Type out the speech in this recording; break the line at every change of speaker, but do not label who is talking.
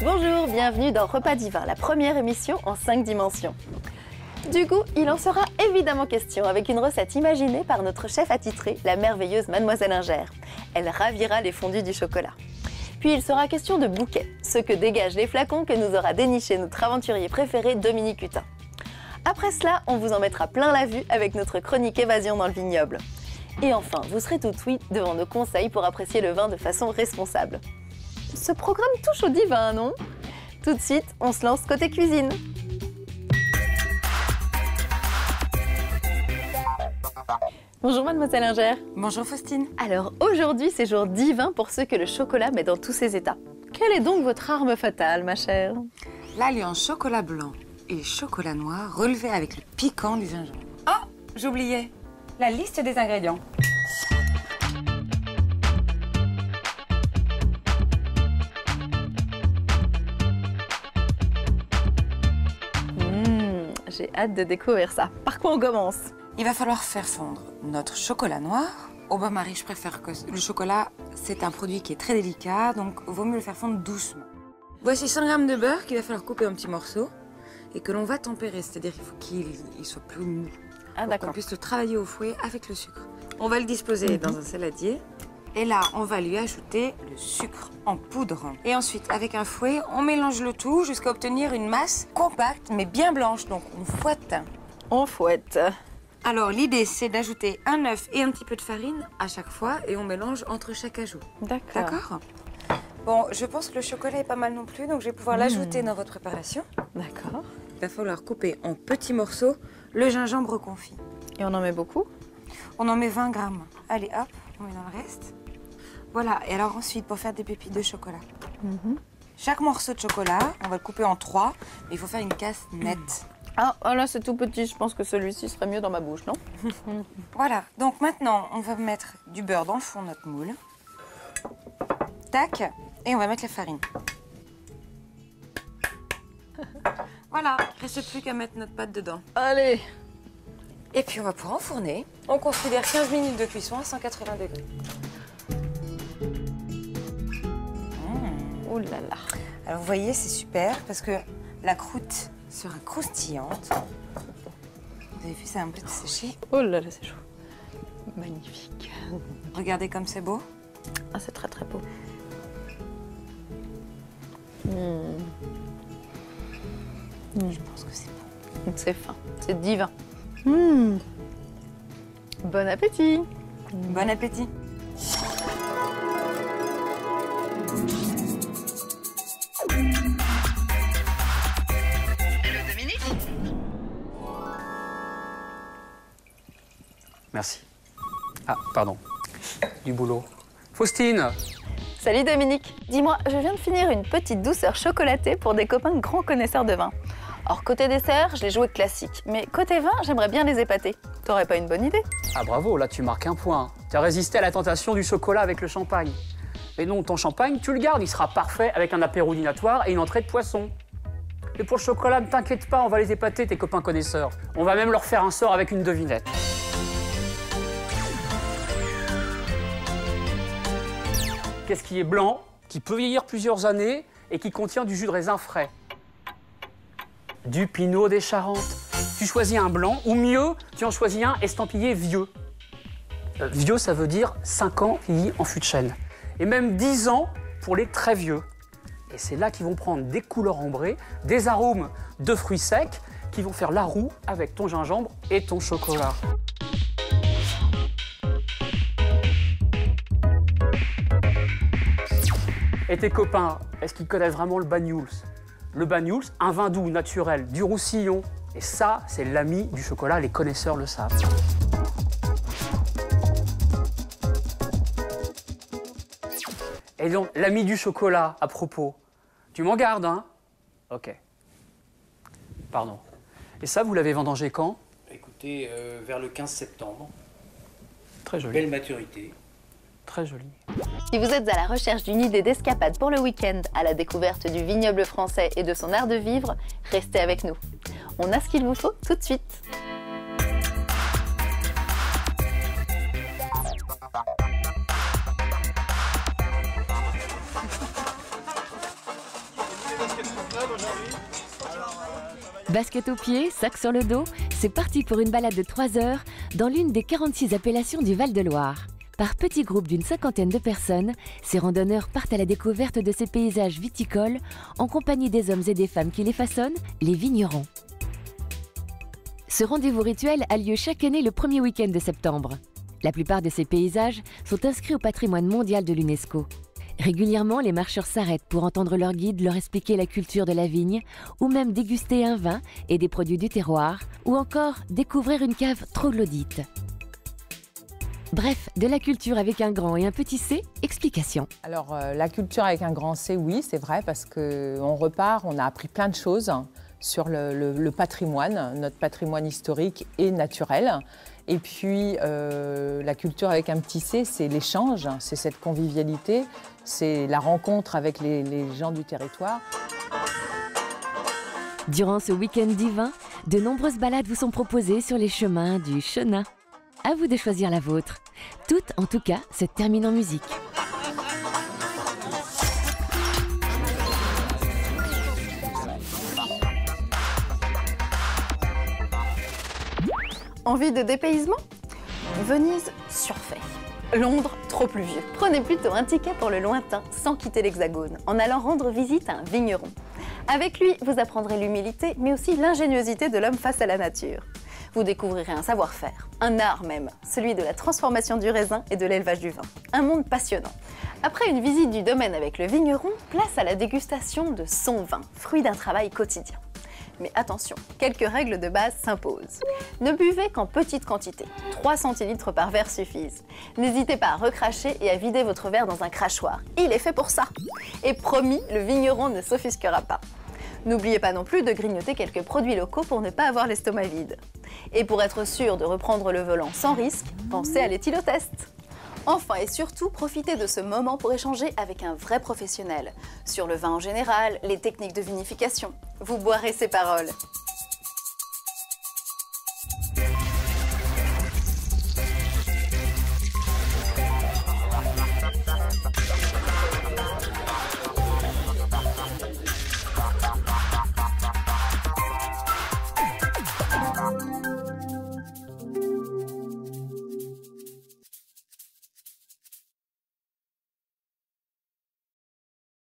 Bonjour, bienvenue dans Repas Divin, la première émission en 5 dimensions. Du coup, il en sera évidemment question avec une recette imaginée par notre chef attitrée, la merveilleuse Mademoiselle Inger. Elle ravira les fondus du chocolat. Puis il sera question de bouquets, ce que dégagent les flacons que nous aura déniché notre aventurier préféré Dominique Hutin. Après cela, on vous en mettra plein la vue avec notre chronique Évasion dans le vignoble. Et enfin, vous serez tout oui devant nos conseils pour apprécier le vin de façon responsable. Ce programme touche au divin, non? Tout de suite, on se lance côté cuisine. Bonjour Mademoiselle Inger.
Bonjour Faustine.
Alors aujourd'hui, c'est jour divin pour ceux que le chocolat met dans tous ses états. Quelle est donc votre arme fatale, ma chère?
L'alliance chocolat blanc et chocolat noir relevé avec le piquant du gingembre. Oh, j'oubliais la liste des ingrédients.
J'ai hâte de découvrir ça. Par quoi on commence?
Il va falloir faire fondre notre chocolat noir. Au bain-marie, je préfère que le chocolat, c'est un produit qui est très délicat, donc vaut mieux le faire fondre doucement. Voici 100 g de beurre qu'il va falloir couper en petits morceaux et que l'on va tempérer, c'est-à-dire qu'il faut qu'il soit plus mou.
Ah d'accord.
Qu'on puisse le travailler au fouet avec le sucre. On va le disposer dans un saladier. Et là, on va lui ajouter le sucre en poudre. Et ensuite, avec un fouet, on mélange le tout jusqu'à obtenir une masse compacte, mais bien blanche. Donc, on fouette.
On fouette.
Alors, l'idée, c'est d'ajouter un œuf et un petit peu de farine à chaque fois. Et on mélange entre chaque ajout.
D'accord.
D'accord? Bon, je pense que le chocolat est pas mal non plus. Donc, je vais pouvoir l'ajouter dans votre préparation.
D'accord.
Il va falloir couper en petits morceaux le gingembre confit.
Et on en met beaucoup?
On en met 20 grammes. Allez, hop, on met dans le reste. Voilà, et alors ensuite, pour faire des pépites de chocolat. Chaque morceau de chocolat, on va le couper en 3, mais il faut faire une casse nette.
Ah, oh là, c'est tout petit. Je pense que celui-ci serait mieux dans ma bouche, non?
Voilà, donc maintenant, on va mettre du beurre dans le fond de notre moule. Tac, et on va mettre la farine. Voilà, il ne reste plus qu'à mettre notre pâte dedans.
Allez!
Et puis on va pouvoir enfourner. On considère 15 minutes de cuisson à 180 degrés.
Oh là là.
Alors vous voyez, c'est super parce que la croûte sera croustillante. Vous avez vu, ça a un peu séché.
Oh là là, c'est chaud. Magnifique.
Regardez comme c'est beau.
Ah, c'est très très beau.
Je pense que c'est bon.
C'est fin, c'est divin. Bon appétit.
Bon appétit.
Merci. Ah, pardon. Du boulot. Faustine!
Salut Dominique. Dis-moi, je viens de finir une petite douceur chocolatée pour des copains grands connaisseurs de vin. Alors côté dessert, je les joué classique, mais côté vin, j'aimerais bien les épater. T'aurais pas une bonne idée?
Ah bravo, là tu marques un point. Tu as résisté à la tentation du chocolat avec le champagne. Mais non, ton champagne, tu le gardes, il sera parfait avec un apéro dînatoire et une entrée de poisson. Et pour le chocolat, ne t'inquiète pas, on va les épater, tes copains connaisseurs. On va même leur faire un sort avec une devinette. Qu'est-ce qui est blanc, qui peut vieillir plusieurs années et qui contient du jus de raisin frais? Du Pinot des Charentes. Tu choisis un blanc, ou mieux, tu en choisis un estampillé vieux. Vieux, ça veut dire 5 ans vieilli en fût de chêne. Et même 10 ans pour les très vieux. Et c'est là qu'ils vont prendre des couleurs ambrées, des arômes de fruits secs, qui vont faire la roue avec ton gingembre et ton chocolat. Et tes copains, est-ce qu'ils connaissent vraiment le Banyuls? Le Banyuls, un vin doux naturel du Roussillon. Et ça, c'est l'ami du chocolat, les connaisseurs le savent. Et donc, l'ami du chocolat, à propos, tu m'en gardes, hein? Ok. Pardon. Et ça, vous l'avez vendangé quand?
Écoutez, vers le 15 septembre.
Très joli.
Belle maturité.
Très joli.
Si vous êtes à la recherche d'une idée d'escapade pour le week-end, à la découverte du vignoble français et de son art de vivre, restez avec nous. On a ce qu'il vous faut tout de suite.
Basket aux pieds, sac sur le dos, c'est parti pour une balade de 3 heures dans l'une des 46 appellations du Val-de-Loire. Par petits groupes d'une 50aine de personnes, ces randonneurs partent à la découverte de ces paysages viticoles en compagnie des hommes et des femmes qui les façonnent, les vignerons. Ce rendez-vous rituel a lieu chaque année le premier week-end de septembre. La plupart de ces paysages sont inscrits au patrimoine mondial de l'UNESCO. Régulièrement, les marcheurs s'arrêtent pour entendre leur guide leur expliquer la culture de la vigne, ou même déguster un vin et des produits du terroir, ou encore découvrir une cave troglodyte. Bref, de la culture avec un grand et un petit C, explication.
Alors, la culture avec un grand C, oui, c'est vrai, parce qu'on repart, on a appris plein de choses sur le patrimoine, notre patrimoine historique et naturel. Et puis, la culture avec un petit C, c'est l'échange, c'est cette convivialité, c'est la rencontre avec les gens du territoire.
Durant ce week-end divin, de nombreuses balades vous sont proposées sur les chemins du Chenin. À vous de choisir la vôtre. Toutes, en tout cas, se terminent en musique.
Envie de dépaysement? Venise, surfait. Londres, trop pluvieux. Prenez plutôt un ticket pour le lointain, sans quitter l'Hexagone, en allant rendre visite à un vigneron. Avec lui, vous apprendrez l'humilité, mais aussi l'ingéniosité de l'homme face à la nature. Vous découvrirez un savoir-faire, un art même, celui de la transformation du raisin et de l'élevage du vin. Un monde passionnant. Après une visite du domaine avec le vigneron, place à la dégustation de son vin, fruit d'un travail quotidien. Mais attention, quelques règles de base s'imposent. Ne buvez qu'en petite quantité, 3 centilitres par verre suffisent. N'hésitez pas à recracher et à vider votre verre dans un crachoir, il est fait pour ça. Et promis, le vigneron ne s'offusquera pas. N'oubliez pas non plus de grignoter quelques produits locaux pour ne pas avoir l'estomac vide. Et pour être sûr de reprendre le volant sans risque, pensez à l'éthylotest. Enfin et surtout, profitez de ce moment pour échanger avec un vrai professionnel sur le vin en général, les techniques de vinification. Vous boirez ses paroles.